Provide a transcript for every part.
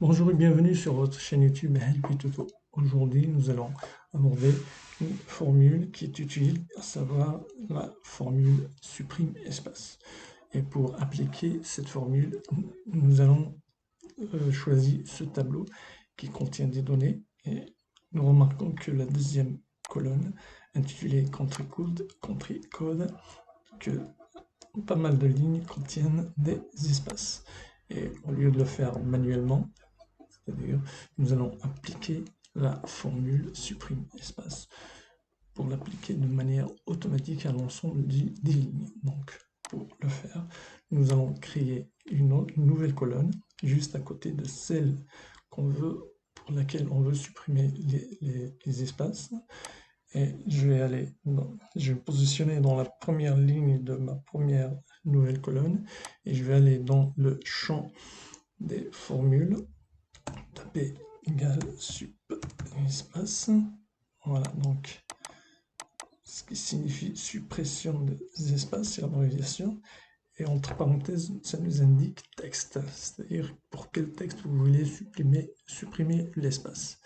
Bonjour et bienvenue sur votre chaîne YouTube Helpy Tuto. Aujourd'hui, nous allons aborder une formule qui est utile, à savoir la formule supprime espace. Et pour appliquer cette formule, nous allons choisir ce tableau qui contient des données et nous remarquons que la deuxième colonne intitulée Country Code, que pas mal de lignes contiennent des espaces. Et au lieu de le faire manuellement, c'est-à-dire, nous allons appliquer la formule supprime espace pour l'appliquer de manière automatique à l'ensemble des lignes. Donc, pour le faire, nous allons créer une nouvelle colonne juste à côté de celle pour laquelle on veut supprimer les espaces. Et je vais me positionner dans la première ligne de ma première nouvelle colonne et je vais aller dans le champ des formules, taper égale sup espace, voilà, donc ce qui signifie suppression des espaces, c'est l'abréviation, et entre parenthèses, ça nous indique texte, c'est-à-dire pour quel texte vous voulez supprimer l'espace.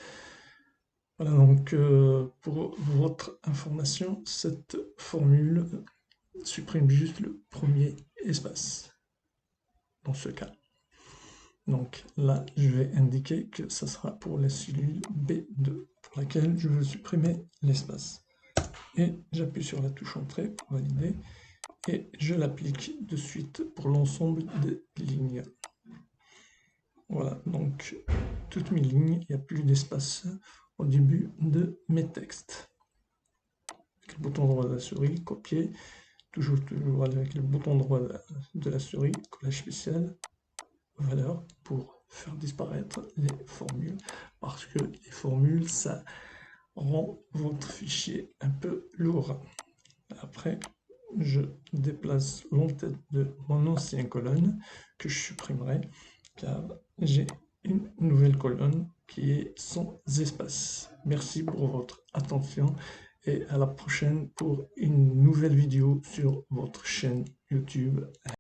Voilà, donc pour votre information, cette formule supprime juste le premier espace, dans ce cas. Donc là, je vais indiquer que ça sera pour la cellule B2, pour laquelle je veux supprimer l'espace. Et j'appuie sur la touche Entrée pour valider, et je l'applique de suite pour l'ensemble des lignes. Voilà, donc toutes mes lignes, il n'y a plus d'espace au début de mes textes. Avec le bouton droit de la souris, copier, toujours avec le bouton droit de la souris, collage spécial, valeur pour faire disparaître les formules, parce que les formules, ça rend votre fichier un peu lourd. Après, je déplace l'entête de mon ancienne colonne que je supprimerai, car j'ai une nouvelle colonne qui est sans espace. Merci pour votre attention et à la prochaine pour une nouvelle vidéo sur votre chaîne YouTube.